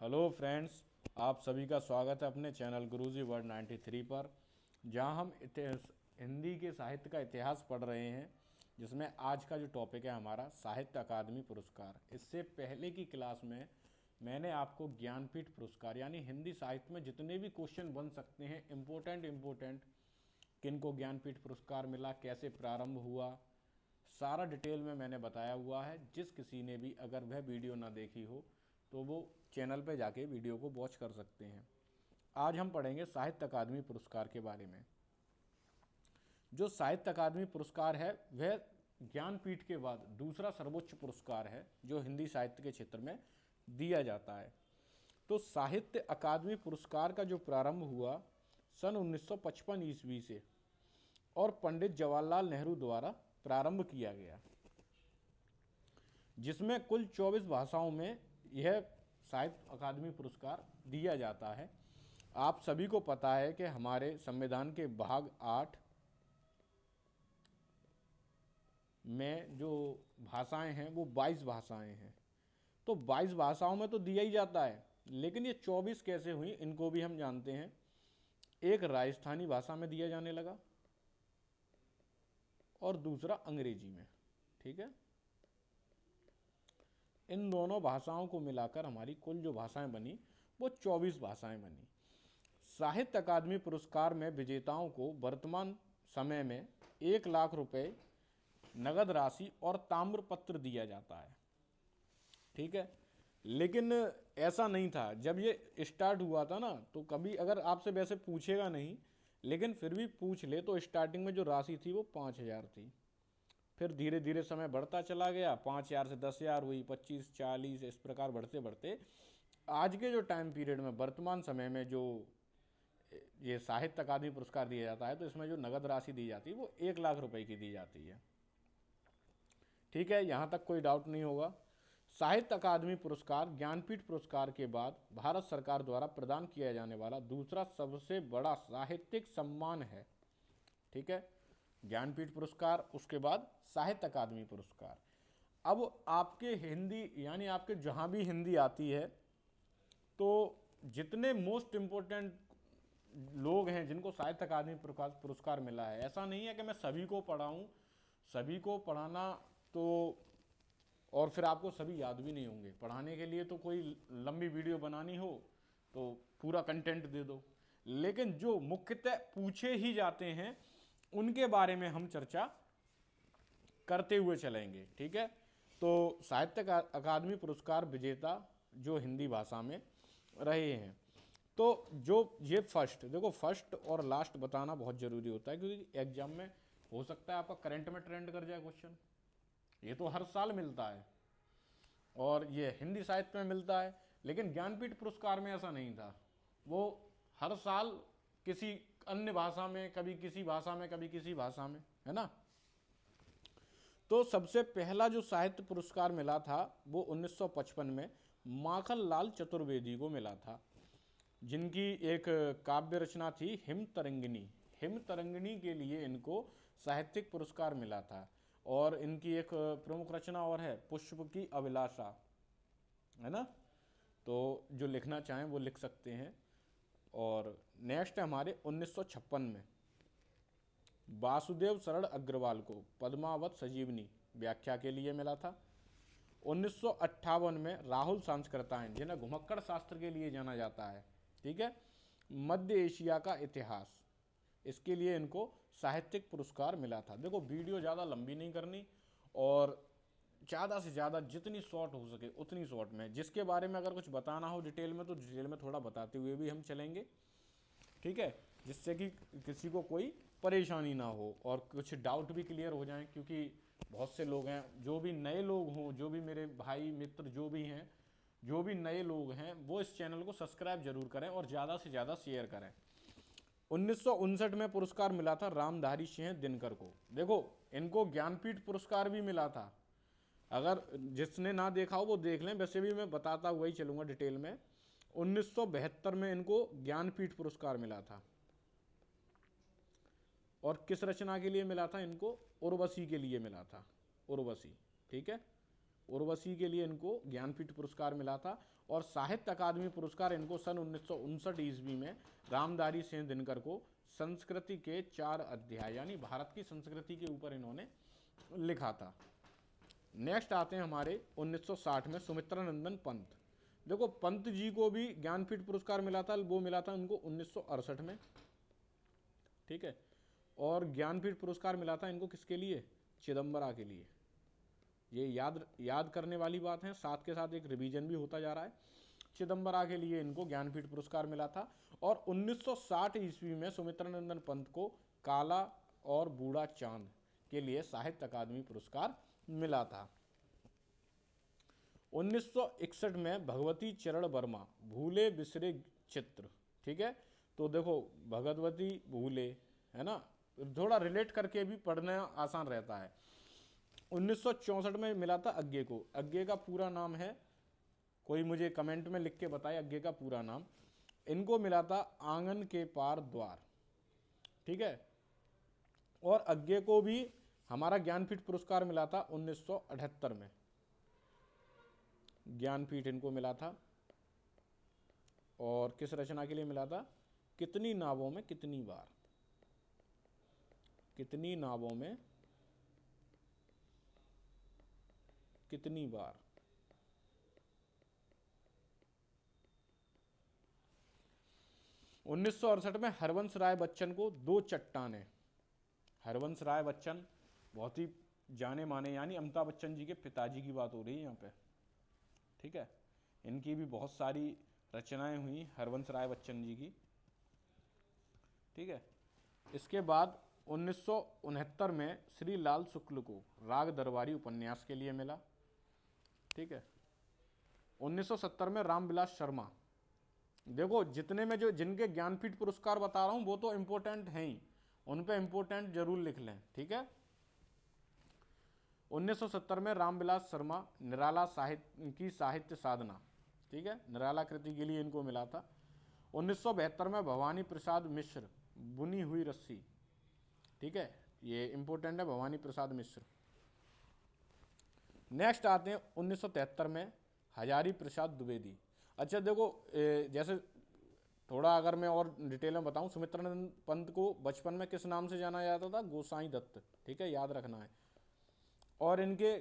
Hello friends, आप सभी का स्वागत है अपने चैनल गुरुजी वर्ड 93 पर, जहां हम हिंदी के साहित्य का इतिहास पढ़ रहे हैं, जिसमें आज का जो टॉपिक है हमारा साहित्य अकादमी पुरस्कार। इससे पहले की क्लास में मैंने आपको ज्ञानपीठ पुरस्कार यानी हिंदी साहित्य में जितने भी क्वेश्चन बन सकते हैं इम्पोर्टेंट किन को ज्ञानपीठ पुरस्कार मिला, कैसे प्रारंभ हुआ, सारा डिटेल में मैंने बताया हुआ है। जिस किसी ने भी अगर वह वीडियो ना देखी हो तो वो चैनल पे जाके वीडियो को वॉच कर सकते हैं। आज हम पढ़ेंगे साहित्य अकादमी पुरस्कार के बारे में। जो साहित्य अकादमी पुरस्कार है वह ज्ञानपीठ के बाद दूसरा सर्वोच्च पुरस्कार है जो हिंदी साहित्य के क्षेत्र में दिया जाता है। तो साहित्य अकादमी पुरस्कार का जो प्रारंभ हुआ सन 1955 ईस्वी से और पंडित जवाहरलाल नेहरू द्वारा प्रारंभ किया गया, जिसमें कुल 24 भाषाओं में यह साहित्य अकादमी पुरस्कार दिया जाता है। आप सभी को पता है कि हमारे संविधान के भाग 8 में जो भाषाएं हैं वो 22 भाषाएं हैं। तो 22 भाषाओं में तो दिया ही जाता है, लेकिन ये 24 कैसे हुई इनको भी हम जानते हैं। एक राजस्थानी भाषा में दिया जाने लगा और दूसरा अंग्रेजी में। ठीक है, इन दोनों भाषाओं को मिलाकर हमारी कुल जो भाषाएं बनी वो 24 भाषाएं बनी। साहित्य अकादमी पुरस्कार में विजेताओं को वर्तमान समय में 1 लाख रुपए नगद राशि और ताम्रपत्र दिया जाता है। ठीक है, लेकिन ऐसा नहीं था जब ये स्टार्ट हुआ था ना, तो कभी अगर आपसे वैसे पूछेगा नहीं, लेकिन फिर भी पूछ ले तो स्टार्टिंग में जो राशि थी वो 5,000 थी। फिर धीरे धीरे समय बढ़ता चला गया, 5,000 से 10,000 हुई, 25, 40, इस प्रकार बढ़ते बढ़ते आज के जो टाइम पीरियड में वर्तमान समय में जो ये साहित्य अकादमी पुरस्कार दिया जाता है, तो इसमें जो नगद राशि दी जाती है वो 1 लाख रुपए की दी जाती है। ठीक है, यहाँ तक कोई डाउट नहीं होगा। साहित्य अकादमी पुरस्कार ज्ञानपीठ पुरस्कार के बाद भारत सरकार द्वारा प्रदान किया जाने वाला दूसरा सबसे बड़ा साहित्यिक सम्मान है। ठीक है, ज्ञानपीठ पुरस्कार, उसके बाद साहित्य अकादमी पुरस्कार। अब आपके हिंदी यानी आपके जहाँ भी हिंदी आती है, तो जितने मोस्ट इम्पोर्टेंट लोग हैं जिनको साहित्य अकादमी पुरस्कार मिला है, ऐसा नहीं है कि मैं सभी को पढ़ाऊँ, सभी को पढ़ाना तो और फिर आपको सभी याद भी नहीं होंगे। पढ़ाने के लिए तो कोई लंबी वीडियो बनानी हो तो पूरा कंटेंट दे दो, लेकिन जो मुख्यतः पूछे ही जाते हैं उनके बारे में हम चर्चा करते हुए चलेंगे। ठीक है, तो साहित्य अकादमी पुरस्कार विजेता जो हिंदी भाषा में रहे हैं, तो जो ये फर्स्ट, देखो फर्स्ट और लास्ट बताना बहुत ज़रूरी होता है, क्योंकि एग्जाम में हो सकता है आपका करंट में ट्रेंड कर जाए क्वेश्चन। ये तो हर साल मिलता है और ये हिंदी साहित्य में मिलता है, लेकिन ज्ञानपीठ पुरस्कार में ऐसा नहीं था। वो हर साल किसी अन्य भाषा में, कभी किसी भाषा में, कभी किसी भाषा में, है ना। तो सबसे पहला जो साहित्य पुरस्कार मिला था वो 1955 में माखनलाल चतुर्वेदी को मिला था, जिनकी एक काव्य रचना थी हिम तरंगिणी। हिम तरंगिणी के लिए इनको साहित्यिक पुरस्कार मिला था। और इनकी एक प्रमुख रचना और है पुष्प की अभिलाषा, है ना। तो जो लिखना चाहें वो लिख सकते हैं। और नेक्स्ट है हमारे 1956 में वासुदेव शरण अग्रवाल को पद्मावत संजीवनी व्याख्या के लिए मिला था। 1958 में राहुल सांस्कृतायन, जिन्हें घुमक्कड़ शास्त्र के लिए जाना जाता है, ठीक है, मध्य एशिया का इतिहास, इसके लिए इनको साहित्यिक पुरस्कार मिला था। देखो वीडियो ज़्यादा लंबी नहीं करनी और ज़्यादा से ज़्यादा जितनी शॉर्ट हो सके उतनी शॉर्ट में। जिसके बारे में अगर कुछ बताना हो डिटेल में तो डिटेल में थोड़ा बताते हुए भी हम चलेंगे। ठीक है, जिससे कि किसी को कोई परेशानी ना हो और कुछ डाउट भी क्लियर हो जाएं, क्योंकि बहुत से लोग हैं, जो भी नए लोग हों, जो भी मेरे भाई मित्र जो भी हैं, जो भी नए लोग हैं, वो इस चैनल को सब्सक्राइब जरूर करें और ज़्यादा से ज़्यादा शेयर करें। 1959 में पुरस्कार मिला था रामधारी सिंह दिनकर को। देखो इनको ज्ञानपीठ पुरस्कार भी मिला था, अगर जिसने ना देखा हो वो देख लें, वैसे भी मैं बताता हुआ ही चलूंगा डिटेल में। 1972 में इनको ज्ञानपीठ पुरस्कार मिला था। और किस रचना के लिए मिला था इनको? उर्वशी के लिए मिला था, उर्वशी। ठीक है, उर्वशी के लिए इनको ज्ञानपीठ पुरस्कार मिला था। और साहित्य अकादमी पुरस्कार इनको सन 1959 ईस्वी में रामधारी सिंह दिनकर को संस्कृति के 4 अध्याय यानी भारत की संस्कृति के ऊपर इन्होंने लिखा था। नेक्स्ट आते हैं हमारे 1960 में सुमित्रा नंदन पंत। देखो पंत जी को भी ज्ञानपीठ पुरस्कार मिला था, वो मिला था उनको 1968 में, ठीक है। और ज्ञानपीठ पुरस्कार मिला था इनको किसके लिए? चिदम्बरा के लिए। ये याद करने वाली बात है, साथ के साथ एक रिवीजन भी होता जा रहा है। चिदम्बरा के लिए इनको ज्ञानपीठ पुरस्कार मिला था। और 1960 ईस्वी में सुमित्रा नंदन पंत को काला और बूढ़ा चांद के लिए साहित्य अकादमी पुरस्कार मिला था। 1961 में भगवती चरण वर्मा भूले बिसरे चित्र, ठीक है। तो देखो भगवती भूले, है ना, थोड़ा रिलेट करके भी पढ़ना आसान रहता है। 1964 में मिला था अग्गे को। अग्गे का पूरा नाम है, कोई मुझे कमेंट में लिख के बताए अग्गे का पूरा नाम। इनको मिला था आंगन के पार द्वार, ठीक है। और अग्गे को भी हमारा ज्ञानपीठ पुरस्कार मिला था 1978 में, ज्ञानपीठ इनको मिला था। और किस रचना के लिए मिला था? कितनी नावों में कितनी बार, कितनी नावों में कितनी बार। उन्नीस सौ 68 में हरवंश राय बच्चन को दो चट्टानें। हरवंश राय बच्चन बहुत ही जाने माने, यानी अमिताभ बच्चन जी के पिताजी की बात हो रही है यहाँ पे, ठीक है। इनकी भी बहुत सारी रचनाएं हुई हरवंश राय बच्चन जी की, ठीक है। इसके बाद 1969 में श्री लाल शुक्ल को राग दरबारी उपन्यास के लिए मिला, ठीक है। 1970 में रामविलास शर्मा। देखो जितने में जो जिनके ज्ञानपीठ पुरस्कार बता रहा हूं वो तो इम्पोर्टेंट हैं ही, उन पे इम्पोर्टेंट जरूर लिख लें, ठीक है। 1970 में रामविलास शर्मा निराला साहित्य साधना, ठीक है, निराला कृति के लिए इनको मिला था। 1972 में भवानी प्रसाद मिश्र बुनी हुई रस्सी, ठीक है, ये इंपॉर्टेंट है, भवानी प्रसाद मिश्र। नेक्स्ट आते हैं 1973 में हजारी प्रसाद द्विवेदी। अच्छा देखो जैसे थोड़ा अगर मैं और डिटेल में बताऊं, सुमित्रानंद पंत को बचपन में किस नाम से जाना जाता था? गोसाई दत्त, ठीक है, याद रखना है। और इनके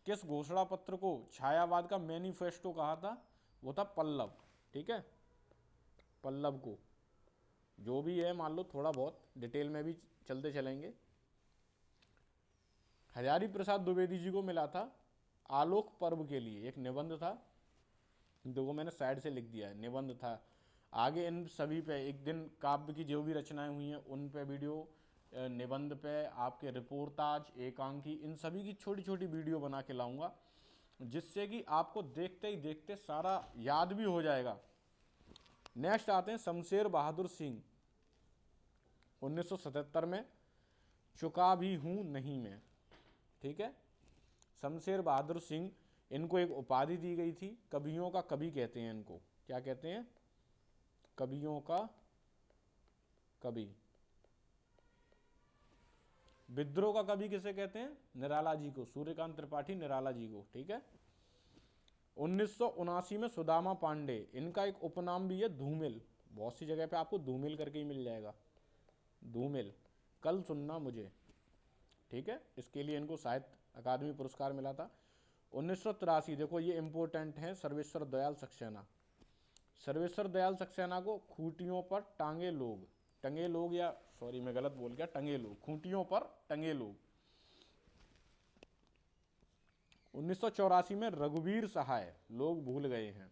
किस घोषणा पत्र को छायावाद का मैनिफेस्टो कहा था? वो था पल्लव, ठीक है, पल्लव को। जो भी है मान लो, थोड़ा बहुत डिटेल में भी चलते चलेंगे। हजारी प्रसाद द्विवेदी जी को मिला था आलोक पर्व के लिए, एक निबंध था, देखो मैंने साइड से लिख दिया है, निबंध था। आगे इन सभी पे एक दिन काव्य की जो भी रचनाएं हुई हैं उन पे वीडियो, निबंध पे आपके रिपोर्टाज, एकांकी, इन सभी की छोटी छोटी वीडियो बना के लाऊंगा, जिससे कि आपको देखते ही देखते सारा याद भी हो जाएगा। नेक्स्ट आते हैं शमशेर बहादुर सिंह। 1977 में चुका भी हूं नहीं मैं, ठीक है। शमशेर बहादुर सिंह, इनको एक उपाधि दी गई थी, कवियों का कवि कहते हैं इनको। क्या कहते हैं? कवियों का कवि। विद्रोह का कवि किसे कहते हैं? निराला जी को, सूर्यकांत त्रिपाठी निराला जी को, ठीक है। 1979 में सुदामा पांडे, इनका एक उपनाम भी है धूमिल, बहुत सी जगह पे आपको धूमिल करके ही मिल जाएगा, धूमिल, कल सुनना मुझे, ठीक है। इसके लिए इनको साहित्य अकादमी पुरस्कार मिला था। 1983, देखो ये इंपॉर्टेंट है, सर्वेश्वर दयाल सक्सेना। सर्वेश्वर दयाल सक्सेना को खूंटियों पर टंगे लोग, या सॉरी मैं गलत बोल गया, टंगे लोग, खूंटियों पर टंगे लोग। 1984 में रघुवीर सहाय, लोग भूल गए हैं।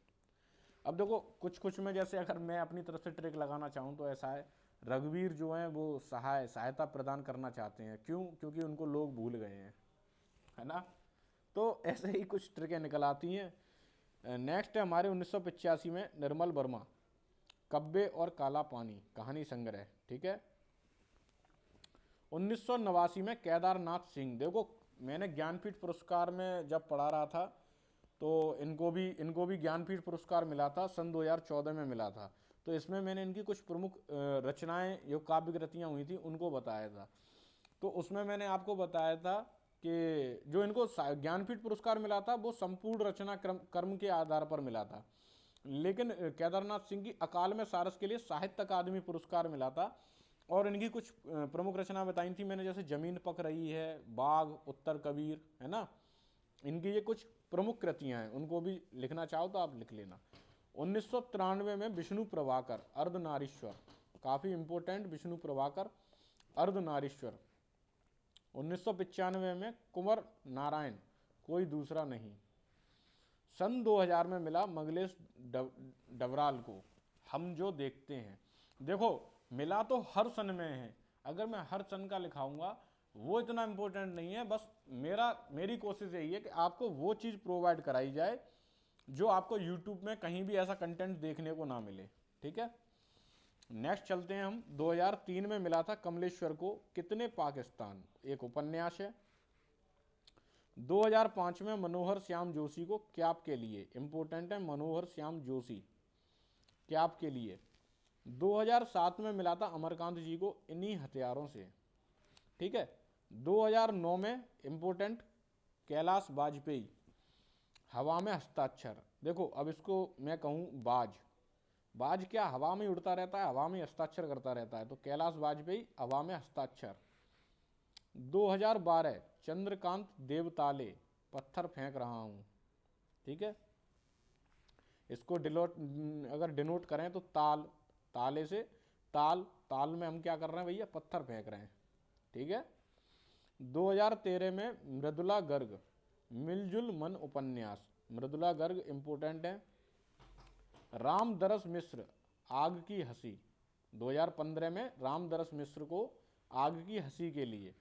अब देखो कुछ में जैसे अगर मैं अपनी तरफ से ट्रिक लगाना चाहूँ तो ऐसा है, रघुवीर जो है वो सहायता प्रदान करना चाहते हैं, क्यों? क्योंकि उनको लोग भूल गए हैं, है ना। तो ऐसे ही कुछ ट्रिकें निकल आती हैं। नेक्स्ट है हमारे 1985 में निर्मल वर्मा, कब्बे और काला पानी कहानी संग्रह, ठीक है। 1989 में केदारनाथ सिंह, देखो मैंने ज्ञानपीठ पुरस्कार में जब पढ़ा रहा था तो इनको भी ज्ञानपीठ पुरस्कार मिला था, सन 2014 में मिला था। तो इसमें मैंने इनकी कुछ प्रमुख रचनाएं, जो काव्य कृतियाँ हुई थी, उनको बताया था। तो उसमें मैंने आपको बताया था कि जो इनको ज्ञानपीठ पुरस्कार मिला था वो संपूर्ण रचना कर्म के आधार पर मिला था, लेकिन केदारनाथ सिंह की अकाल में सारस के लिए साहित्य अकादमी पुरस्कार मिला था। और इनकी कुछ प्रमुख रचना बताई थी मैंने, जैसे जमीन पक रही है, बाघ, उत्तर कबीर, है ना। इनकी ये कुछ प्रमुख कृतियां हैं, उनको भी लिखना चाहो तो आप लिख लेना। 1993 में विष्णु प्रभाकर अर्धनारीश्वर, काफी इंपोर्टेंट, विष्णु प्रभाकर अर्धनारीश्वर। 1995 में कुंवर नारायण, कोई दूसरा नहीं। सन 2000 में मिला मंगलेश डबराल को, हम जो देखते हैं। देखो मिला तो हर सन में है, अगर मैं हर सन का लिखाऊंगा वो इतना इंपॉर्टेंट नहीं है। बस मेरी कोशिश यही है कि आपको वो चीज़ प्रोवाइड कराई जाए जो आपको यूट्यूब में कहीं भी ऐसा कंटेंट देखने को ना मिले, ठीक है। नेक्स्ट चलते हैं हम। 2003 में मिला था कमलेश्वर को कितने पाकिस्तान, एक उपन्यास है। 2005 में मनोहर श्याम जोशी को क्याप के लिए, इंपॉर्टेंट है मनोहर श्याम जोशी, क्याप के लिए। 2007 में मिला था अमरकांत जी को इन्हीं हथियारों से, ठीक है। 2009 में इंपॉर्टेंट कैलाश वाजपेयी, हवा में हस्ताक्षर। देखो अब इसको मैं कहूँ बाज क्या हवा में उड़ता रहता है, हवा में हस्ताक्षर करता रहता है, तो कैलाश वाजपेयी हवा में हस्ताक्षर। 2012 चंद्रकांत देवताले, पत्थर फेंक रहा हूँ, ठीक है। इसको अगर डिनोट करें तो ताले से ताल में हम क्या कर रहे हैं भैया, पत्थर फेंक रहे हैं, ठीक है। 2013 में मृदुला गर्ग मिलजुल मन उपन्यास, मृदुला गर्ग इंपोर्टेंट है। रामदरस मिश्र आग की हंसी, 2015 में रामदरस मिश्र को आग की हंसी के लिए।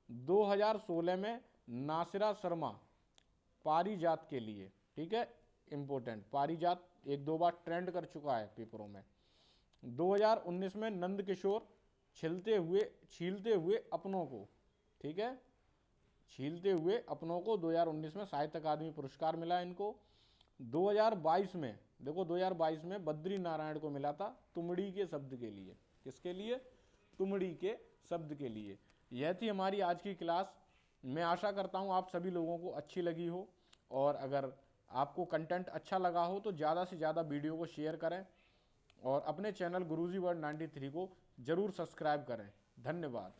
2016 में नासिरा शर्मा पारिजात के लिए, ठीक है, इंपोर्टेंट, पारिजात एक दो बार ट्रेंड कर चुका है पेपरों में। 2019 में नंद किशोर छीलते हुए अपनों को, ठीक है, छीलते हुए अपनों को 2019 में साहित्य अकादमी पुरस्कार मिला इनको। 2022 में देखो 2022 में बद्री नारायण को मिला था तुमड़ी के शब्द के लिए, किसके लिए, तुमड़ी के शब्द के लिए। यह थी हमारी आज की क्लास। मैं आशा करता हूँ आप सभी लोगों को अच्छी लगी हो, और अगर आपको कंटेंट अच्छा लगा हो तो ज़्यादा से ज़्यादा वीडियो को शेयर करें और अपने चैनल गुरुजी वर्ल्ड 93 को ज़रूर सब्सक्राइब करें। धन्यवाद।